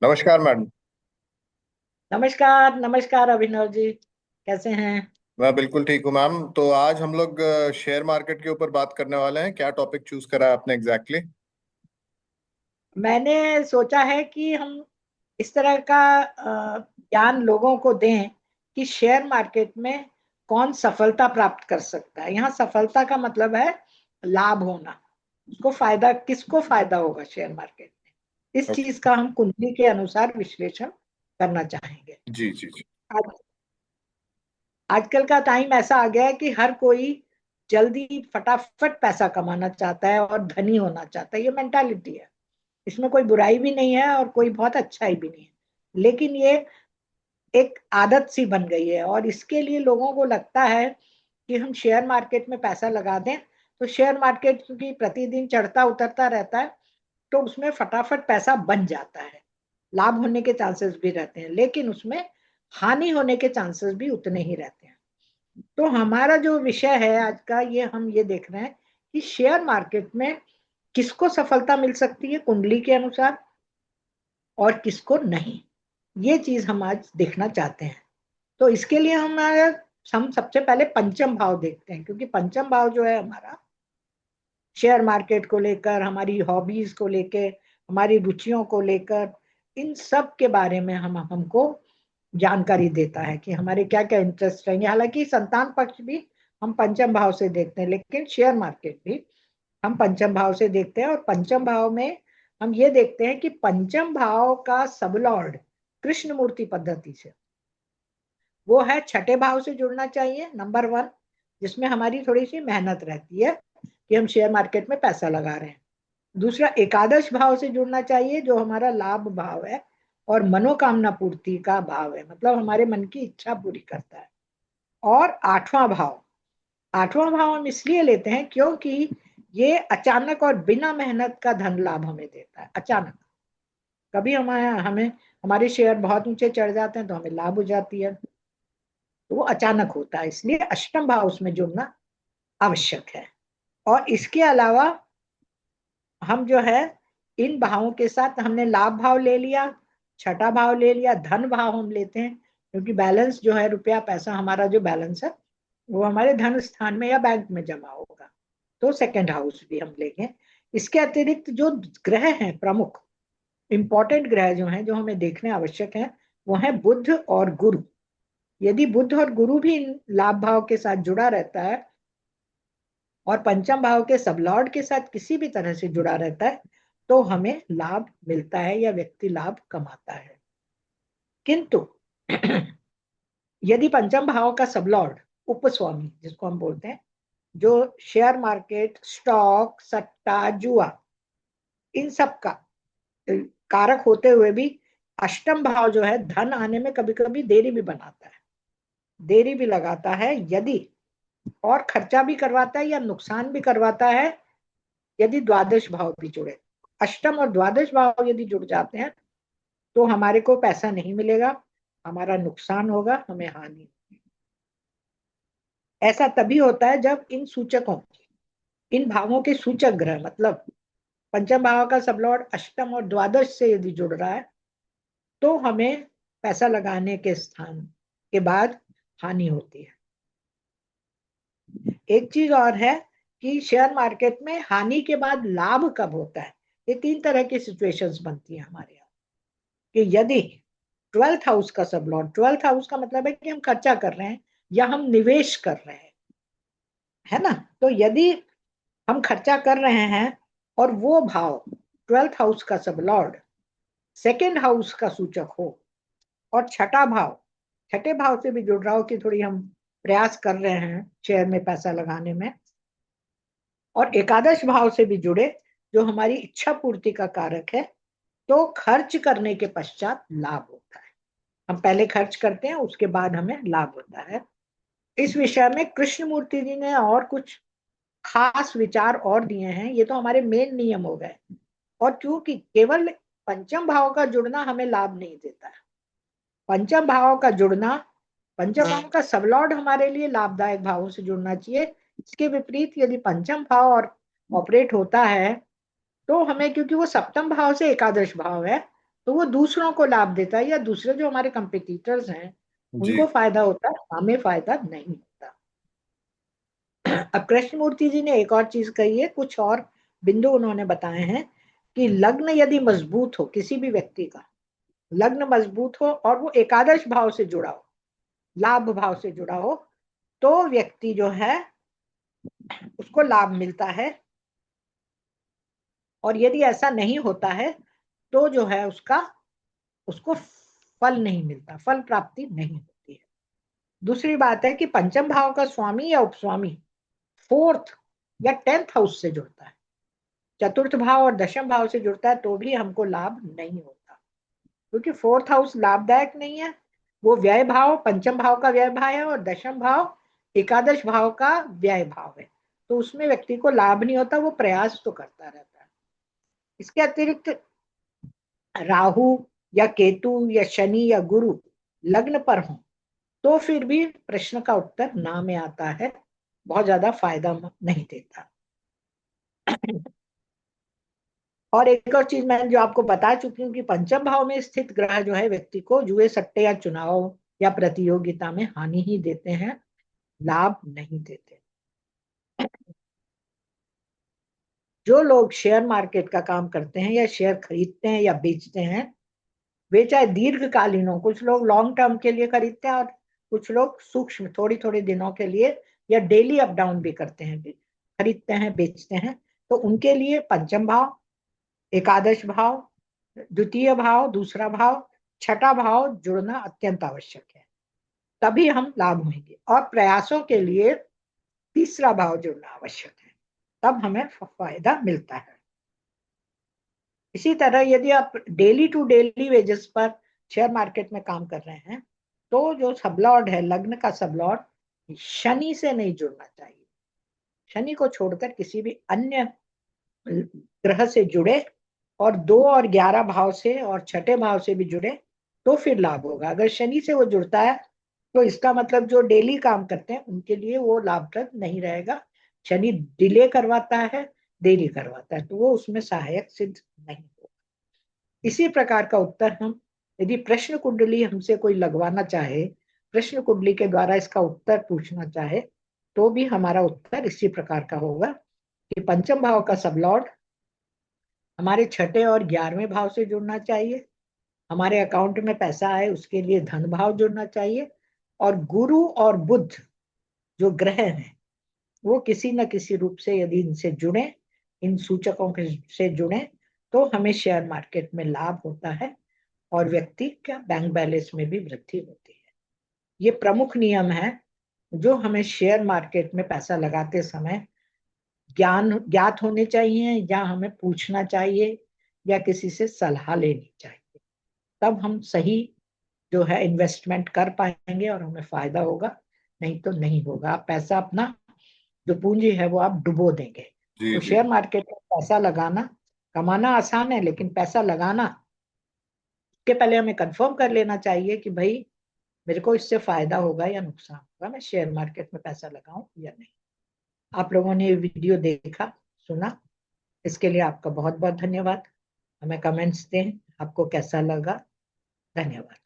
नमस्कार मैडम। नमस्कार नमस्कार अभिनव जी। कैसे हैं? मैं बिल्कुल ठीक हूँ मैम। तो आज हम लोग शेयर मार्केट के ऊपर बात करने वाले हैं। क्या टॉपिक चूज करा है आपने एग्जैक्टली? मैंने सोचा है कि हम इस तरह का ज्ञान लोगों को दें कि शेयर मार्केट में कौन सफलता प्राप्त कर सकता है। यहाँ सफलता का मतलब है लाभ होना। उसको फायदा, किसको फायदा होगा शेयर मार्केट में, इस ओके। चीज का हम कुंडली के अनुसार विश्लेषण करना चाहेंगे। जी जी जी। आज आजकल का टाइम ऐसा आ गया है कि हर कोई जल्दी फटाफट पैसा कमाना चाहता है और धनी होना चाहता है। ये मेंटालिटी है। इसमें कोई बुराई भी नहीं है और कोई बहुत अच्छाई भी नहीं है, लेकिन ये एक आदत सी बन गई है और इसके लिए लोगों को लगता है कि हम शेयर मार्केट में पैसा लगा दें। तो शेयर मार्केट क्योंकि प्रतिदिन चढ़ता उतरता रहता है, तो उसमें फटाफट पैसा बन जाता है। लाभ होने के चांसेस भी रहते हैं, लेकिन उसमें हानि होने के चांसेस भी उतने ही रहते हैं। तो हमारा जो विषय है आज का, ये हम ये देख रहे हैं कि शेयर मार्केट में किसको सफलता मिल सकती है कुंडली के अनुसार और किसको नहीं। ये चीज हम आज देखना चाहते हैं। तो इसके लिए हम सबसे पहले पंचम भाव देखते हैं, क्योंकि पंचम भाव जो है हमारा शेयर मार्केट को लेकर, हमारी हॉबीज को लेकर, हमारी रुचियों को लेकर, इन सब के बारे में हम हमको जानकारी देता है कि हमारे क्या क्या इंटरेस्ट रहेंगे। हालांकि संतान पक्ष भी हम पंचम भाव से देखते हैं, लेकिन शेयर मार्केट भी हम पंचम भाव से देखते हैं। और पंचम भाव में हम ये देखते हैं कि पंचम भाव का सबलॉर्ड कृष्ण मूर्ति पद्धति से वो है छठे भाव से जुड़ना चाहिए, नंबर वन, जिसमें हमारी थोड़ी सी मेहनत रहती है कि हम शेयर मार्केट में पैसा लगा रहे हैं। दूसरा, एकादश भाव से जुड़ना चाहिए, जो हमारा लाभ भाव है और मनोकामना पूर्ति का भाव है, मतलब हमारे मन की इच्छा पूरी करता है। और आठवां भाव, आठवां भाव हम इसलिए लेते हैं क्योंकि ये अचानक और बिना मेहनत का धन लाभ हमें देता है। अचानक कभी हमारे हमें हमारे शेयर बहुत ऊंचे चढ़ जाते हैं तो हमें लाभ हो जाती है, तो वो अचानक होता है, इसलिए अष्टम भाव उसमें जुड़ना आवश्यक है। और इसके अलावा हम जो है इन भावों के साथ हमने लाभ भाव ले लिया, छठा भाव ले लिया, धन भाव हम लेते हैं क्योंकि बैलेंस जो है, रुपया पैसा हमारा जो बैलेंस है वो हमारे धन स्थान में या बैंक में जमा होगा, तो सेकंड हाउस भी हम लेंगे। इसके अतिरिक्त जो ग्रह हैं प्रमुख, इंपॉर्टेंट ग्रह जो हैं, जो हमें देखने आवश्यक हैं, वो है बुध और गुरु। यदि बुध और गुरु भी इन लाभ भाव के साथ जुड़ा रहता है और पंचम भाव के सबलॉर्ड के साथ किसी भी तरह से जुड़ा रहता है, तो हमें लाभ मिलता है या व्यक्ति लाभ कमाता है। किंतु यदि पंचम भाव का सबलॉर्ड उपस्वामी जिसको हम बोलते हैं, जो शेयर मार्केट, स्टॉक, सट्टा, जुआ, इन सब का कारक होते हुए भी अष्टम भाव जो है धन आने में कभी कभी देरी भी बनाता है, देरी भी लगाता है, यदि और खर्चा भी करवाता है या नुकसान भी करवाता है यदि द्वादश भाव भी जुड़े। अष्टम और द्वादश भाव यदि जुड़ जाते हैं तो हमारे को पैसा नहीं मिलेगा, हमारा नुकसान होगा, हमें हानि। ऐसा तभी होता है जब इन सूचकों, इन भावों के सूचक ग्रह, मतलब पंचम भाव का सबलॉर्ड अष्टम और द्वादश से यदि जुड़ रहा है, तो हमें पैसा लगाने के स्थान के बाद हानि होती है। एक चीज और है कि शेयर मार्केट में हानि के बाद लाभ कब होता है। ये तीन तरह की सिचुएशंस बनती है हमारे यहाँ, कि यदि ट्वेल्थ हाउस का सबलॉर्ड, ट्वेल्थ हाउस का मतलब है कि हम खर्चा कर रहे हैं या हम निवेश कर रहे हैं, है ना। तो यदि हम खर्चा कर रहे हैं और वो भाव, ट्वेल्थ हाउस का सबलॉर्ड सेकेंड हाउस का सूचक हो और छठा भाव छठे भाव से भी जुड़ रहा हो कि थोड़ी हम प्रयास कर रहे हैं शेयर में पैसा लगाने में, और एकादश भाव से भी जुड़े जो हमारी इच्छा पूर्ति का कारक है, तो खर्च करने के पश्चात लाभ होता है। हम पहले खर्च करते हैं, उसके बाद हमें लाभ होता है। इस विषय में कृष्णमूर्ति जी ने और कुछ खास विचार और दिए हैं। ये तो हमारे मेन नियम हो गए। और क्योंकि केवल पंचम भाव का जुड़ना हमें लाभ नहीं देता है, पंचम भाव का जुड़ना, पंचम भाव का सबलॉर्ड हमारे लिए लाभदायक भावों से जुड़ना चाहिए। इसके विपरीत यदि पंचम भाव और ऑपरेट होता है, तो हमें, क्योंकि वो सप्तम भाव से एकादश भाव है, तो वो दूसरों को लाभ देता है, या दूसरे जो हमारे कंपिटिटर्स हैं जी। उनको फायदा होता है, हमें फायदा नहीं होता। अब कृष्णमूर्ति जी ने एक और चीज कही है, कुछ और बिंदु उन्होंने बताए हैं कि लग्न यदि मजबूत हो, किसी भी व्यक्ति का लग्न मजबूत हो और वो एकादश भाव से जुड़ा हो, लाभ भाव से जुड़ा हो, तो व्यक्ति जो है उसको लाभ मिलता है। और यदि ऐसा नहीं होता है तो जो है उसको फल नहीं मिलता, फल प्राप्ति नहीं होती है। दूसरी बात है कि पंचम भाव का स्वामी या उपस्वामी फोर्थ या 10th हाउस से जुड़ता है, चतुर्थ भाव और दशम भाव से जुड़ता है तो भी हमको लाभ नहीं होता, क्योंकि फोर्थ हाउस लाभदायक नहीं है। वो व्यय भाव, पंचम भाव का व्यय भाव है, और दशम भाव एकादश भाव का व्यय भाव है, तो उसमें व्यक्ति को लाभ नहीं होता, वो प्रयास तो करता रहता है। इसके अतिरिक्त राहु या केतु या शनि या गुरु लग्न पर हो तो फिर भी प्रश्न का उत्तर ना में आता है, बहुत ज्यादा फायदा नहीं देता। और एक और चीज मैं जो आपको बता चुकी हूँ कि पंचम भाव में स्थित ग्रह जो है व्यक्ति को जुए सट्टे या चुनाव या प्रतियोगिता में हानि ही देते हैं, लाभ नहीं देते। जो लोग शेयर मार्केट का काम करते हैं या शेयर खरीदते हैं या बेचते हैं, वे चाहे दीर्घकालीन हो, कुछ लोग लॉन्ग टर्म के लिए खरीदते हैं और कुछ लोग सूक्ष्म थोड़ी थोड़ी दिनों के लिए या डेली अप डाउन भी करते हैं, खरीदते हैं बेचते हैं, तो उनके लिए पंचम भाव, एकादश भाव, द्वितीय भाव, दूसरा भाव, छठा भाव जुड़ना अत्यंत आवश्यक है, तभी हम लाभ होंगे। और प्रयासों के लिए तीसरा भाव जुड़ना आवश्यक है, तब हमें फायदा मिलता है। इसी तरह यदि आप डेली टू डेली वेजेस पर शेयर मार्केट में काम कर रहे हैं, तो जो सबलॉर्ड है, लग्न का सबलॉर्ड शनि से नहीं जुड़ना चाहिए। शनि को छोड़कर किसी भी अन्य ग्रह से जुड़े और 2 और 11 भाव से और छठे भाव से भी जुड़े तो फिर लाभ होगा। अगर शनि से वो जुड़ता है तो इसका मतलब जो डेली काम करते हैं उनके लिए वो लाभप्रद नहीं रहेगा। शनि डिले करवाता है, देरी करवाता है, तो वो उसमें सहायक सिद्ध नहीं होगा। इसी प्रकार का उत्तर हम यदि प्रश्न कुंडली हमसे कोई लगवाना चाहे, प्रश्न कुंडली के द्वारा इसका उत्तर पूछना चाहे, तो भी हमारा उत्तर इसी प्रकार का होगा कि पंचम भाव का सबलॉर्ड हमारे छठे और 11वें भाव से जुड़ना चाहिए, हमारे अकाउंट में पैसा आए उसके लिए धन भाव जुड़ना चाहिए, और गुरु और बुध जो ग्रह हैं वो किसी न किसी रूप से यदि इनसे जुड़े, इन सूचकों के से जुड़े, तो हमें शेयर मार्केट में लाभ होता है और व्यक्ति का बैंक बैलेंस में भी वृद्धि होती है। ये प्रमुख नियम है जो हमें शेयर मार्केट में पैसा लगाते समय ज्ञात होने चाहिए, या हमें पूछना चाहिए या किसी से सलाह लेनी चाहिए, तब हम सही जो है इन्वेस्टमेंट कर पाएंगे और हमें फायदा होगा, नहीं तो नहीं होगा। आप पैसा अपना जो पूंजी है वो आप डुबो देंगे। जी। तो जी। शेयर मार्केट में पैसा लगाना, कमाना आसान है, लेकिन पैसा लगाना के पहले हमें कंफर्म कर लेना चाहिए कि भाई मेरे को इससे फायदा होगा या नुकसान होगा, मैं शेयर मार्केट में पैसा लगाऊं या नहीं। आप लोगों ने ये वीडियो देखा, सुना, इसके लिए आपका बहुत बहुत धन्यवाद। हमें कमेंट्स दें आपको कैसा लगा। धन्यवाद।